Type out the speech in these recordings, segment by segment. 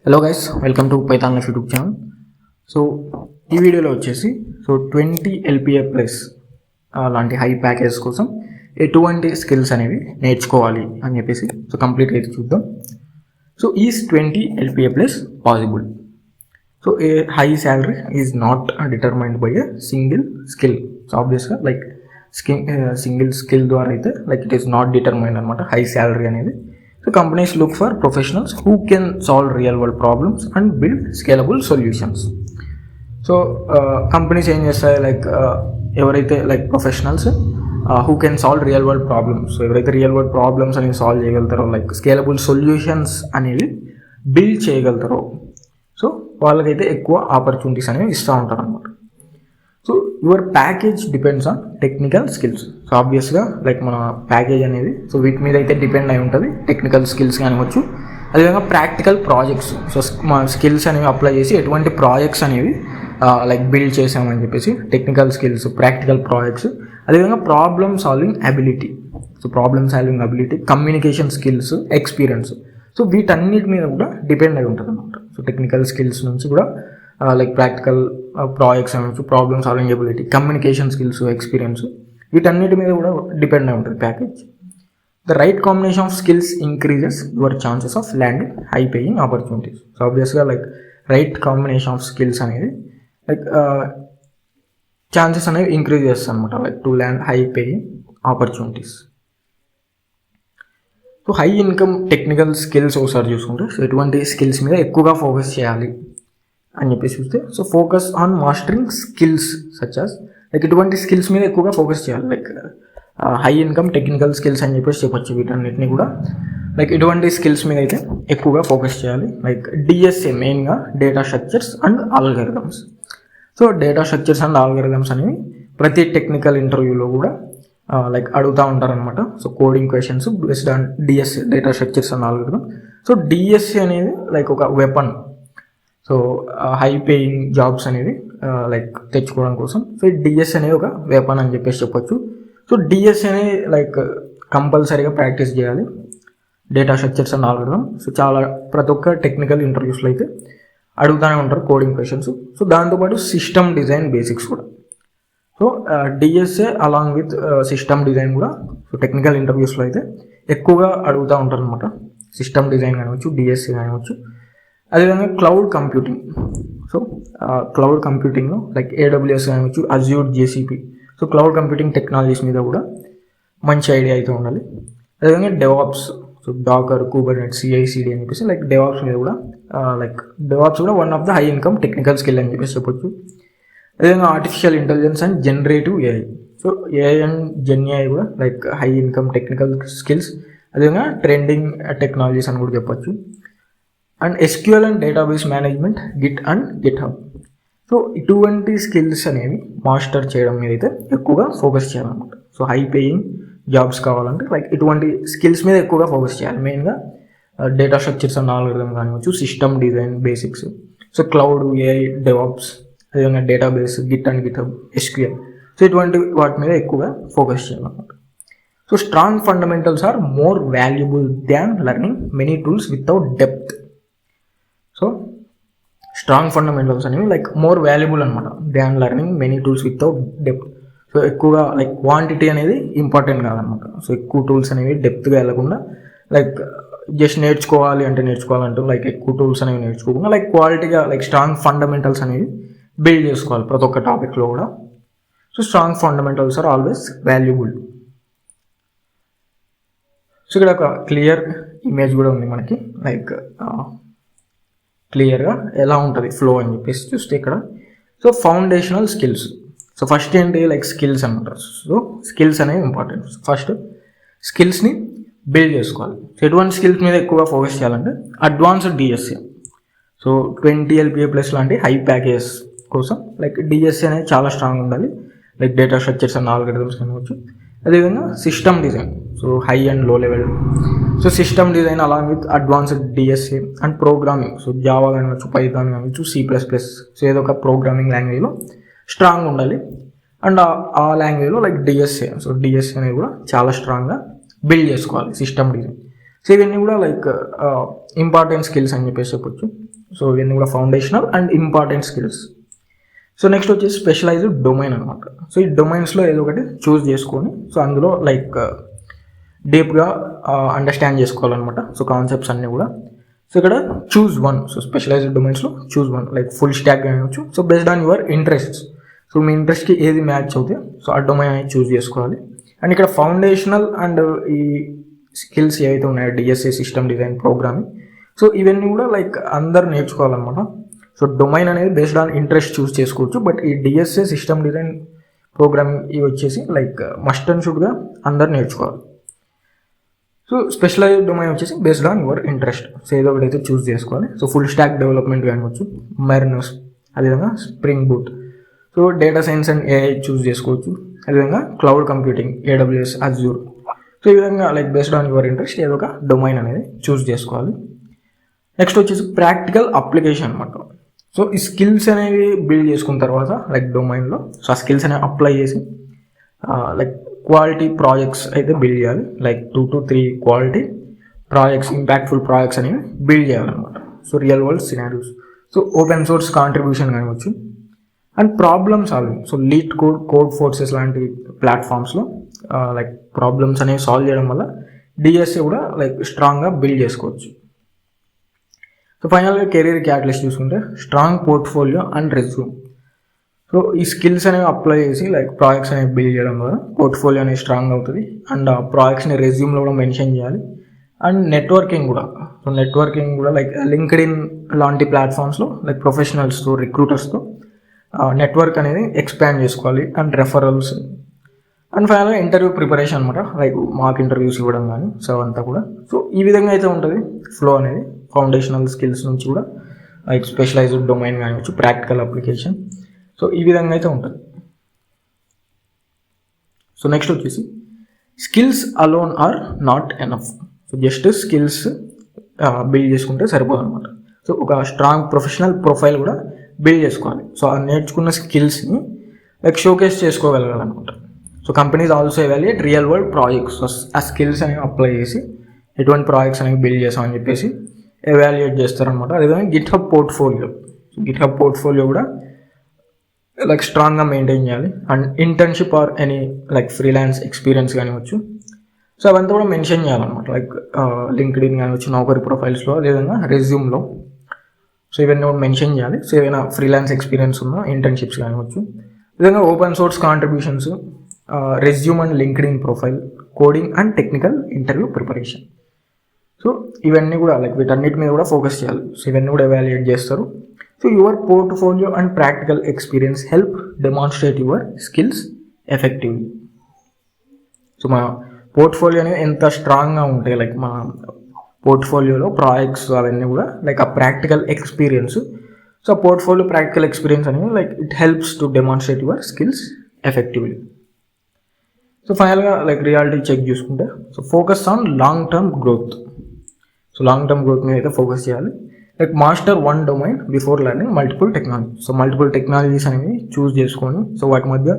Hello guys, welcome to Python life YouTube channel. So ఈ వీడియోలో వచ్చేసి 20 LPA ప్లస్ లాంటి హై ప్యాకేజ్ కోసం ఎటువంటి స్కిల్స్ అనేవి నేర్చుకోవాలి అని చెప్పేసి కంప్లీట్గా అయితే చూద్దాం. So is 20 LPA plus possible? So A high salary is not determined by a single skill. So ఆబ్వియస్గా లైక్ సింగిల్ స్కిల్ ద్వారా అయితే like it is not determined అనమాట హై శాలరీ అనేది. So companies look for professionals who can solve real world problems and build scalable solutions. So companies ఏం చేస్తాయి, like ఎవరైతే like professionals who can solve real world problems, so ఎవరైతే real world problems అనేవి solve చేయగలుగుతారో, like scalable solutions అనేవి build చేయగలుగుతారో, so వాళ్ళకైతే ఎక్కువ opportunities అనేవి ఇస్తూ ఉంటారు అనమాట. So your package depends on technical skills. So ఆబ్వియస్గా లైక్ మన ప్యాకేజ్ అనేది సో వీటి మీద అయితే డిపెండ్ అయి ఉంటుంది. టెక్నికల్ స్కిల్స్ కానివచ్చు, అదేవిధంగా ప్రాక్టికల్ ప్రాజెక్ట్స్. సో మా స్కిల్స్ అనేవి అప్లై చేసి ఎటువంటి ప్రాజెక్ట్స్ అనేవి లైక్ బిల్డ్ చేసామని చెప్పేసి టెక్నికల్ స్కిల్స్, ప్రాక్టికల్ ప్రాజెక్ట్స్, అదేవిధంగా problem solving ability. So problem solving ability, communication skills, experience. So వీటన్నిటి మీద కూడా డిపెండ్ అయి ఉంటుంది అనమాట. సో టెక్నికల్ స్కిల్స్ నుంచి కూడా లైక్ ప్రాక్టికల్ ప్రాజెక్ట్స్ అనవచ్చు, problem solving ability, communication skills, experience, వీటన్నిటి మీద కూడా డిపెండ్ అయి ఉంటుంది package. The right combination of skills increases your chances of landing high paying opportunities. So ఆబ్వియస్గా like right combination of skills అనేది లైక్ ఛాన్సెస్ అనేవి increase చేస్తాయి అనమాట, like to land high paying opportunities. So high income technical skills ఒకసారి చూసుకుంటే, so ఎటువంటి skills మీద ఎక్కువగా ఫోకస్ చేయాలి అని చెప్పేసి చూస్తే, so focus on mastering skills such as, like ఇటువంటి స్కిల్స్ మీద ఎక్కువగా ఫోకస్ చేయాలి. Like high income technical skills అని చెప్పేసి చెప్పొచ్చు. వీటన్నిటిని కూడా లైక్ ఇటువంటి స్కిల్స్ మీద అయితే ఎక్కువగా ఫోకస్ చేయాలి. లైక్ డిఎస్ఏ, మెయిన్గా data structures and algorithms. So data structures and algorithms అనేవి ప్రతి టెక్నికల్ ఇంటర్వ్యూలో కూడా లైక్ అడుగుతూ ఉంటారనమాట. So coding questions based on DSA, data structures and algorithm. So DSA అనేది లైక్ ఒక weapon. So high paying jobs అనేవి లైక్ తెచ్చుకోవడం కోసం సో డిఎస్ అనేది ఒక వెపన్ అని చెప్పేసి చెప్పొచ్చు. సో డిఎస్ అనేది లైక్ కంపల్సరీగా ప్రాక్టీస్ చేయాలి, data structures and algorithm. So చాలా ప్రతి ఒక్క టెక్నికల్ ఇంటర్వ్యూస్లో అయితే అడుగుతూనే ఉంటారు కోడింగ్ క్వశ్చన్స్. సో దాంతోపాటు సిస్టమ్ డిజైన్ బేసిక్స్ కూడా. So DSA along with system design కూడా సో టెక్నికల్ ఇంటర్వ్యూస్లో అయితే ఎక్కువగా అడుగుతూ ఉంటారు అనమాట. సిస్టమ్ డిజైన్ కానివచ్చు, డిఎస్ఏ కానివచ్చు. అదేవిధంగా క్లౌడ్ కంప్యూటింగ్. సో క్లౌడ్ కంప్యూటింగ్లో లైక్ ఏడబ్ల్యూఎస్ కానివచ్చు, Azure, GCP. So cloud computing technologies మీద కూడా మంచి ఐడియా అయితే ఉండాలి. అదేవిధంగా DevOps, so docker, Kubernetes, CICD అని చెప్పేసి లైక్ డెవాప్స్ మీద కూడా లైక్ డెవాప్స్ కూడా one of the high income technical skill అని చెప్పేసి చెప్పొచ్చు. అదేవిధంగా artificial intelligence and generative AI. So AI and gen AI కూడా like high income technical skills. అదేవిధంగా ట్రెండింగ్ టెక్నాలజీస్ అని కూడా చెప్పొచ్చు. And SQL and database management, git and GitHub. So ఇటువంటి స్కిల్స్ అనేవి మాస్టర్ చేయడం మీద అయితే ఎక్కువగా ఫోకస్ చేయాలన్నమాట. సో హై పేయింగ్ జాబ్స్ కావాలంటే లైక్ ఇటువంటి స్కిల్స్ మీద ఎక్కువగా ఫోకస్ చేయాలి. మెయిన్గా డేటా స్ట్రక్చర్స్ అండ్ ఆల్గరిథమ్ కానివచ్చు, system design basics, so cloud, AI, DevOps, అదేవిధంగా database, Git and GitHub, SQL. So ఇటువంటి వాటి మీద ఎక్కువగా ఫోకస్ చేయాలన్నమాట. So strong fundamentals are more valuable than learning many tools without depth. So strong fundamentals అనేవి like more valuable అనమాట than learning many tools without depth. So ఎక్కువగా like quantity అనేది important కాదనమాట. సో ఎక్కువ టూల్స్ అనేవి డెప్త్గా వెళ్ళకుండా లైక్ జస్ట్ నేర్చుకోవాలంటూ లైక్ ఎక్కువ టూల్స్ అనేవి నేర్చుకోకుండా లైక్ క్వాలిటీగా లైక్ స్ట్రాంగ్ ఫండమెంటల్స్ అనేవి బిల్డ్ చేసుకోవాలి ప్రతి ఒక్క టాపిక్లో కూడా. So strong fundamentals are always valuable. So ఇక్కడ ఒక క్లియర్ ఇమేజ్ కూడా ఉంది మనకి, లైక్ క్లియర్గా ఎలా ఉంటుంది ఫ్లో అని చెప్పేసి చూస్తే ఇక్కడ. So foundational skills. So first ఏంటి, లైక్ స్కిల్స్ అనమాట. సో స్కిల్స్ అనేవి ఇంపార్టెంట్. ఫస్ట్ స్కిల్స్ని బిల్డ్ చేసుకోవాలి. సో ఎటువంటి స్కిల్స్ మీద ఎక్కువగా ఫోకస్ చేయాలంటే advanced DSA. So 20 LPA plus లాంటి హై ప్యాకేజెస్ కోసం లైక్ డిఎస్ఏ అనేది చాలా స్ట్రాంగ్ ఉండాలి. Like data structures and algorithms కావచ్చు. అదేవిధంగా system design, so high and low level. So system design along with advanced DSA and programming. So Java కానివచ్చు, Python కానివచ్చు, C++. So ఏదో ఒక programming లాంగ్వేజ్లో స్ట్రాంగ్ ఉండాలి. అండ్ ఆ లాంగ్వేజ్లో లైక్ డిఎస్ఏ, సో డిఎస్ఏ అనేది కూడా చాలా స్ట్రాంగ్గా బిల్డ్ చేసుకోవాలి సిస్టమ్ డిజైన్. సో ఇవన్నీ కూడా లైక్ ఇంపార్టెంట్ స్కిల్స్ అని చెప్పేసి చెప్పొచ్చు. సో ఇవన్నీ కూడా foundational and important skills. So next వచ్చేసి స్పెషలైజ్డ్ డొమైన్ అనమాట. సో ఈ డొమైన్స్లో ఏదో ఒకటి చూస్ చేసుకొని సో అందులో లైక్ డీప్గా అండర్స్టాండ్ చేసుకోవాలన్నమాట. సో కాన్సెప్ట్స్ అన్నీ కూడా. సో ఇక్కడ చూస్ వన్. సో స్పెషలైజ్డ్ డొమైన్స్లో choose one, like full stack కావచ్చు. So based on your interests, so మీ ఇంట్రెస్ట్కి ఏది మ్యాచ్ అవుతే సో ఆ డొమైన్ అనేది చూస్ చేసుకోవాలి. అండ్ ఇక్కడ ఫౌండేషనల్ అండ్ ఈ స్కిల్స్ ఏవైతే ఉన్నాయో DSA, system design, programming, so ఇవన్నీ కూడా లైక్ అందరు నేర్చుకోవాలన్నమాట. సో డొమైన్ అనేది బేస్డ్ ఆన్ ఇంట్రెస్ట్ చూస్ చేసుకోవచ్చు. బట్ ఈ డిఎస్ఏ, సిస్టమ్ డిజైన్, ప్రోగ్రామింగ్ ఇవి వచ్చేసి లైక్ మస్ట్ అండ్ షుడ్గా అందరు నేర్చుకోవాలి. సో స్పెషలైజ్డ్ డొమైన్ వచ్చేసి based on your interest. So ఏదో ఒకటైతే చూస్ చేసుకోవాలి. సో ఫుల్ స్టాక్ డెవలప్మెంట్ కానివచ్చు, మెర్నస్, అదేవిధంగా Spring Boot. So data science and AI choose చేసుకోవచ్చు. అదేవిధంగా cloud computing, AWS, Azure. So ఈ విధంగా like based on your interest ఏదో ఒక డొమైన్ అనేది చూస్ చేసుకోవాలి. నెక్స్ట్ వచ్చేసి ప్రాక్టికల్ అప్లికేషన్ అనమాట. సో ఈ స్కిల్స్ అనేవి బిల్డ్ చేసుకున్న తర్వాత లైక్ డొమైన్లో సో ఆ స్కిల్స్ అనేవి అప్లై చేసి లైక్ క్వాలిటీ ప్రాజెక్ట్స్ అయితే బిల్డ్ చేయాలి. Like 2 to 3 quality projects, impactful projects అనేవి బిల్డ్ చేయాలన్నమాట. So real world scenarios, so open source contribution కానివచ్చు. And problem solving, so LeetCode, Codeforces లాంటి ప్లాట్ఫామ్స్లో లైక్ ప్రాబ్లమ్స్ అనేవి సాల్వ్ చేయడం వల్ల డిఎస్ఏ కూడా లైక్ స్ట్రాంగ్గా బిల్డ్ చేసుకోవచ్చు. సో ఫైనల్గా కెరీర్ క్యాటలిస్ట్ చూసుకుంటే strong portfolio and resume. So ఈ స్కిల్స్ అనేవి అప్లై చేసి లైక్ ప్రాజెక్ట్స్ అనేవి బిల్డ్ చేయడం వల్ల పోర్ట్ఫోలియో అనేది స్ట్రాంగ్ అవుతుంది. అండ్ ఆ ప్రాజెక్ట్స్ని రెజ్యూమ్లో కూడా మెన్షన్ చేయాలి. అండ్ నెట్వర్కింగ్ కూడా, సో నెట్వర్కింగ్ కూడా లైక్ లింక్డ్ఇన్ లాంటి ప్లాట్ఫామ్స్లో లైక్ ప్రొఫెషనల్స్తో, రిక్రూటర్స్తో నెట్వర్క్ అనేది ఎక్స్పాండ్ చేసుకోవాలి. And referrals. అండ్ ఫైనల్గా ఇంటర్వ్యూ ప్రిపరేషన్ అనమాట, లైక్ మాక్ ఇంటర్వ్యూస్ ఇవ్వడం కానీ సో అంతా కూడా. సో ఈ విధంగా అయితే ఉంటుంది ఫ్లో అనేది. ఫౌండేషనల్ స్కిల్స్ నుంచి కూడా లైక్ స్పెషలైజ్డ్ డొమైన్ కానివచ్చు, ప్రాక్టికల్ అప్లికేషన్. సో ఈ విధంగా అయితే ఉంటుంది. సో నెక్స్ట్ వచ్చేసి skills alone are not enough. So just skills build చేసుకుంటే సరిపోదు అనమాట. సో ఒక స్ట్రాంగ్ ప్రొఫెషనల్ ప్రొఫైల్ కూడా బిల్డ్ చేసుకోవాలి. సో ఆ నేర్చుకున్న స్కిల్స్ని లైక్ షోకేస్ చేసుకోగలగాలన్నమాట. So companies also evaluate real world projects. ఆ స్కిల్స్ అనేవి అప్లై చేసి ఎటువంటి ప్రాజెక్ట్స్ అనేవి బిల్డ్ చేసామని చెప్పేసి ఎవాల్యుయేట్ చేస్తారనమాట. అదేవిధంగా గిట్హబ్ పోర్ట్ఫోలియో, గిట్హబ్ పోర్ట్ఫోలియో కూడా లైక్ స్ట్రాంగ్గా మెయింటైన్ చేయాలి. And internship or any like freelance experience కానివచ్చు. సో అవంతా కూడా మెన్షన్ చేయాలన్నమాట. లైక్ లింక్డ్ఇన్ కానివచ్చు, నౌకరీ ప్రొఫైల్స్లో, అదేవిధంగా రెజ్యూమ్లో. సో ఇవన్నీ కూడా మెన్షన్ చేయాలి. సో ఏదైనా ఫ్రీలాన్స్ ఎక్స్పీరియన్స్ ఉన్న ఇంటర్న్షిప్స్ కానివచ్చు. విధంగా open source contributions, resume and LinkedIn profile, coding and technical interview preparation. So ఇవన్నీ కూడా లైక్ వీటన్నిటి మీద కూడా ఫోకస్ చేయాలి. సో ఇవన్నీ కూడా ఎవాల్యుయేట్ చేస్తారు. So your portfolio and practical experience help demonstrate your skills effectively. So మా పోర్ట్ఫోలియో అనేది ఎంత స్ట్రాంగ్గా ఉంటాయి, లైక్ మా పోర్ట్ఫోలియోలో ప్రాజెక్ట్స్ అవన్నీ కూడా లైక్ ఆ practical experience. So portfolio practical experience అనేది like it helps to demonstrate your skills effectively. So ఫైనల్గా లైక్ రియాలిటీ చెక్ చూసుకుంటే so focus on long term growth. So long term growth మీద అయితే focus చేయాలి. Like master one domain before learning multiple technology. So multiple technologies అనేవి choose చేసుకొని so వాటి మధ్య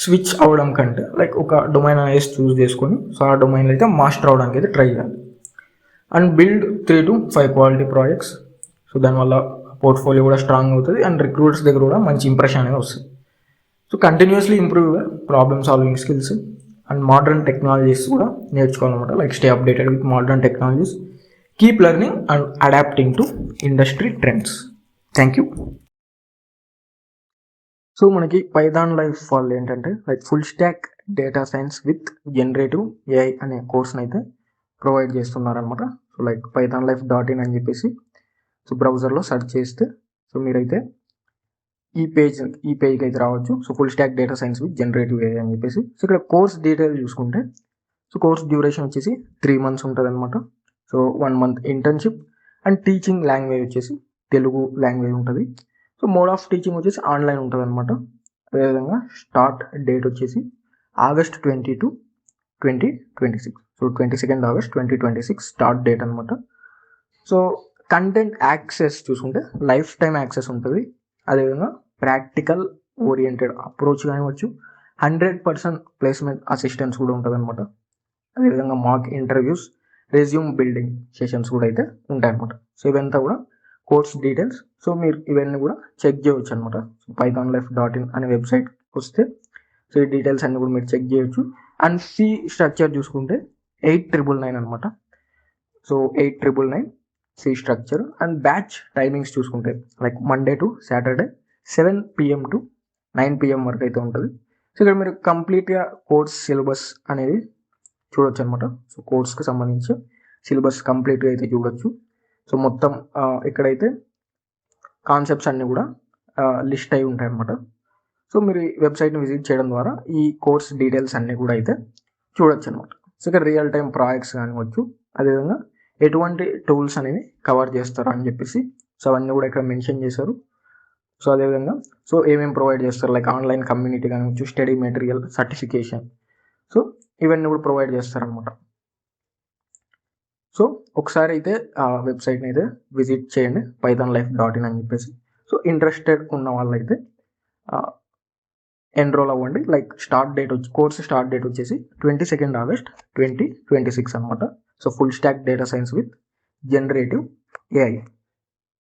switch అవ్వడం కంటే లైక్ ఒక డొమైన్ అనేది చూస్ చేసుకొని సో ఆ డొమైన్లో అయితే మాస్టర్ అవడానికి అయితే ట్రై చేయాలి. And build 3 to 5 quality projects. So దానివల్ల పోర్ట్ఫోలియో కూడా స్ట్రాంగ్ అవుతుంది. అండ్ రిక్రూటర్స్ దగ్గర కూడా మంచి ఇంప్రెషన్ అనేది వస్తుంది. So continuously improve problem solving skills and modern technologies కూడా నేర్చుకోవాలన్నమాట. Like stay updated with modern technologies, keep learning and adapting to industry trends. Thank you. So మనకి పైథాన్ లైఫ్ వాళ్ళు ఏంటంటే like full stack data science with generative AI అనే కోర్స్ని అయితే provide చేస్తున్నారనమాట. So like pythonlife.in అని చెప్పేసి సో బ్రౌజర్లో సెర్చ్ చేస్తే సో మీరైతే ఈ పేజ్కి అయితే రావచ్చు. So full stack data science with generative AI అని చెప్పేసి. సో ఇక్కడ కోర్స్ డీటెయిల్ చూసుకుంటే సో కోర్స్ డ్యూరేషన్ వచ్చేసి 3 months ఉంటుంది అనమాట. So 1 month internship and teaching language వచ్చేసి తెలుగు లాంగ్వేజ్ ఉంటుంది. సో మోడ్ ఆఫ్ టీచింగ్ వచ్చేసి ఆన్లైన్ ఉంటుంది అనమాట. అదేవిధంగా స్టార్ట్ డేట్ వచ్చేసి August 22, 2026. So 22nd August 2026 start date అనమాట. సో కంటెంట్ యాక్సెస్ చూసుకుంటే లైఫ్ టైం యాక్సెస్ ఉంటుంది. అదేవిధంగా practical oriented approach కానివచ్చు, 100% placement assistance కూడా ఉంటుంది అనమాట. అదేవిధంగా mock interviews, resume building sessions కూడా అయితే ఉంటాయి అనమాట. సో ఇవంతా కూడా కోర్స్ డీటెయిల్స్. సో మీరు ఇవన్నీ కూడా చెక్ చేయవచ్చు అనమాట. pythonlife.in అనే వెబ్సైట్ వస్తే సో ఈ డీటెయిల్స్ అన్ని కూడా మీరు చెక్ చేయొచ్చు. అండ్ ఫీ స్ట్రక్చర్ చూసుకుంటే 8,999 అనమాట. So 8,999 fee structure. And batch timings చూసుకుంటే like Monday to Saturday 7 PM to 9 PM వరకు అయితే ఉంటుంది. సో ఇక్కడ మీరు కంప్లీట్గా కోర్స్ సిలబస్ అనేది చూడొచ్చు అనమాట. సో కోర్స్కి సంబంధించి సిలబస్ కంప్లీట్గా అయితే చూడొచ్చు. సో మొత్తం ఇక్కడైతే కాన్సెప్ట్స్ అన్నీ కూడా లిస్ట్ అయి ఉంటాయి అనమాట. సో మీరు ఈ వెబ్సైట్ని విజిట్ చేయడం ద్వారా ఈ కోర్స్ డీటెయిల్స్ అన్నీ కూడా అయితే చూడొచ్చు అనమాట. సో ఇక్కడ రియల్ టైం ప్రాజెక్ట్స్ కానివచ్చు, అదేవిధంగా ఎటువంటి టూల్స్ అనేవి కవర్ చేస్తారు అని చెప్పేసి సో అవన్నీ కూడా ఇక్కడ మెన్షన్ చేశారు. సో అదేవిధంగా సో ఏమేమి ప్రొవైడ్ చేస్తారు, లైక్ ఆన్లైన్ కమ్యూనిటీ కానివచ్చు, స్టడీ మెటీరియల్, సర్టిఫికేషన్, సో ఇవన్నీ కూడా ప్రొవైడ్ చేస్తారనమాట. సో ఒకసారి అయితే ఆ వెబ్సైట్ని అయితే విజిట్ చేయండి, pythonlife.in అని చెప్పేసి. సో ఇంట్రెస్టెడ్ ఉన్న వాళ్ళైతే ఎన్రోల్ అవ్వండి. Like start date course start date వచ్చేసి 22 August 2026 అనమాట. So full stack data science with generative AI.